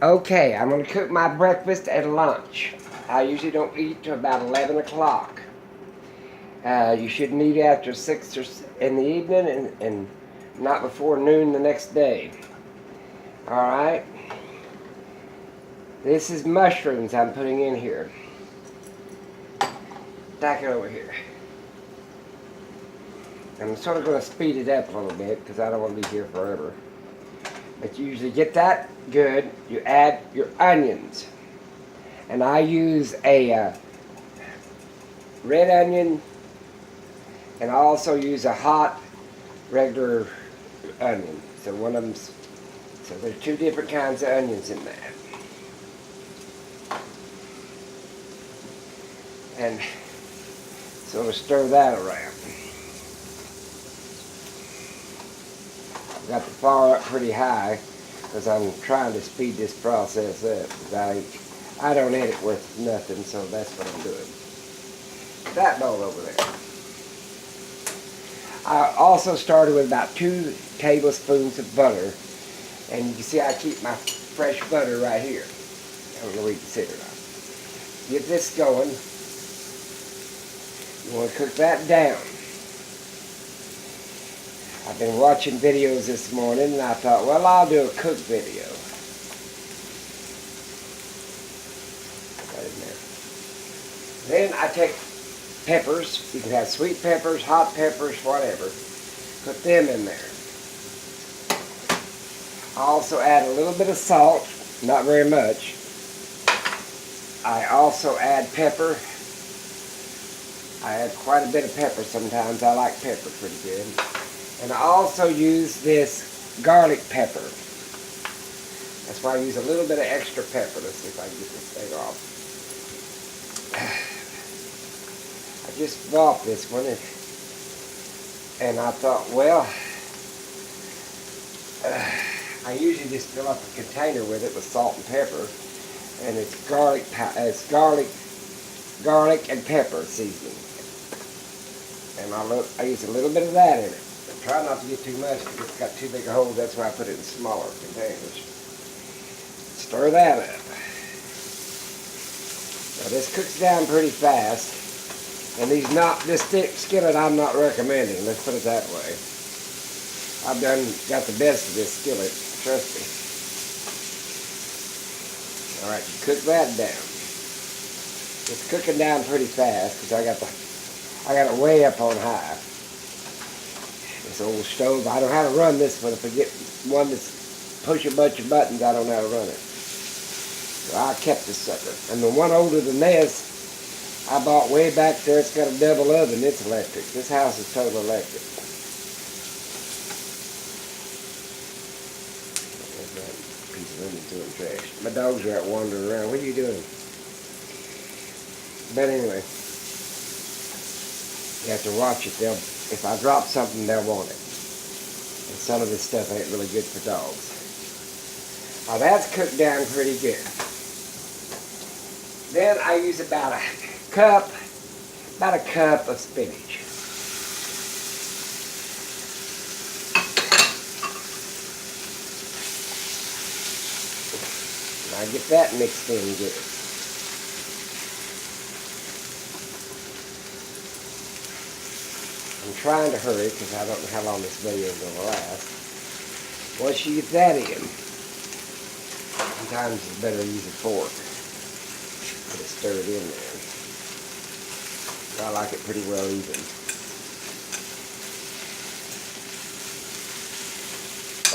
Okay, I'm going to cook my breakfast and lunch. I usually don't eat till about 11 o'clock. You shouldn't eat after 6 or in the evening and not before noon the next day. All right? This is mushrooms I'm putting in here. Stack it over here. I'm sort of going to speed it up a little bit because I don't want to be here forever. But you usually get that good. You add your onions. And I use a red onion, and I also use a hot regular onion. So one of them's, so there's two different kinds of onions in that. And sort of stir that around. I've got the fire up pretty high because I'm trying to speed this process up. I don't edit worth nothing, so that's what I'm doing. That bowl over there. I also started with about 2 tablespoons of butter. And you can see I keep my fresh butter right here. I don't know where you can see it or not. Get this going. You want to cook that down. I've been watching videos this morning and I thought, well, I'll do a cook video. Put that in there. Then I take peppers. You can have sweet peppers, hot peppers, whatever. Put them in there. I also add a little bit of salt, not very much. I also add pepper. I add quite a bit of pepper sometimes. I like pepper pretty good. And I also use this garlic pepper. That's why I use a little bit of extra pepper. Let's see if I can get this thing off. I just bought this one and I thought, well, I usually just fill up a container with it with salt and pepper, and it's garlic and pepper seasoning. And I use a little bit of that in it. But try not to get too much because it's got too big a hole. That's why I put it in smaller containers. Stir that up. Now this cooks down pretty fast. And this skillet I'm not recommending. Let's put it that way. I've got the best of this skillet. Trust me. All right, you cook that down. It's cooking down pretty fast because I got it way up on high. This old stove, I don't know how to run this one. If I get one that's push a bunch of buttons, I don't know how to run it. So I kept this sucker. And the one older than this, I bought way back there. It's got a double oven. It's electric. This house is total electric. There's that piece of onion doing trash. My dogs are out wandering around. What are you doing? But anyway, you have to watch it. If I drop something, they'll want it. And some of this stuff ain't really good for dogs. Now that's cooked down pretty good. Then I use about a cup of spinach. And I get that mixed in good. I'm trying to hurry because I don't know how long this video is going to last. Once you get that in, sometimes it's better to use a fork. Put it stirred in there. I like it pretty well even.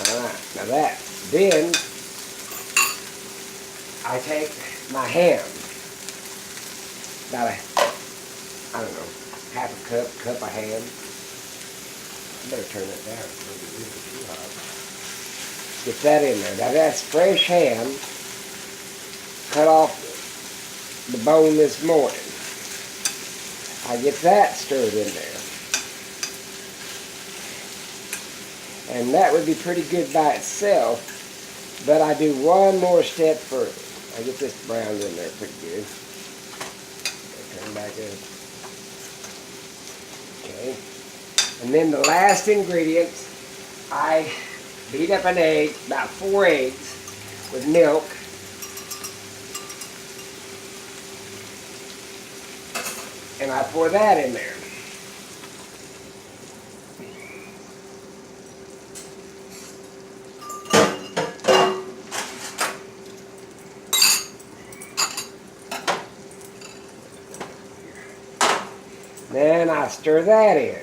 Alright, now that. Then I take my ham. About I don't know, half a cup of ham. I better turn it down. It's too hot. Get that in there. Now that's fresh ham. Cut off the bone this morning. I get that stirred in there. And that would be pretty good by itself, but I do one more step further. I get this browned in there pretty good. Turn back up. Okay. And then the last ingredient, I beat up an egg, about 4 eggs, with milk, And I pour that in there. Then I stir that in.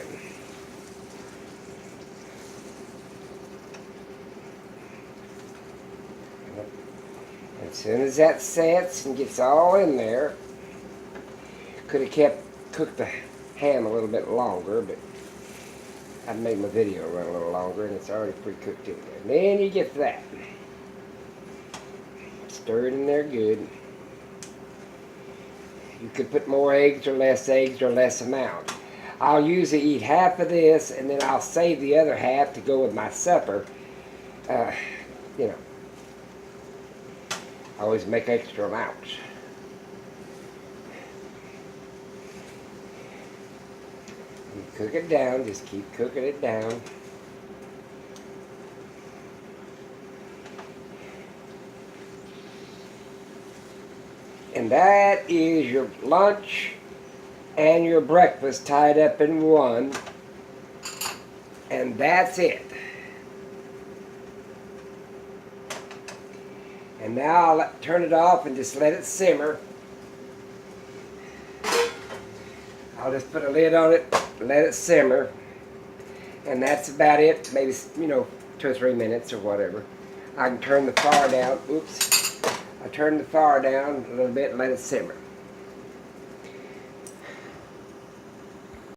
As soon as that sets and gets all in there, could have cooked the ham a little bit longer, but I'd made my video run a little longer and it's already pre-cooked in there. And then you get that. Stir it in there good. You could put more eggs or less amount. I'll usually eat half of this and then I'll save the other half to go with my supper. You know, I always make extra amounts. You cook it down, just keep cooking it down. And that is your lunch and your breakfast tied up in one. And that's it. And now I'll turn it off and just let it simmer. I'll just put a lid on it, let it simmer. And that's about it, maybe, 2 or 3 minutes or whatever. I can turn the fire down. Oops. I turn the fire down a little bit and let it simmer.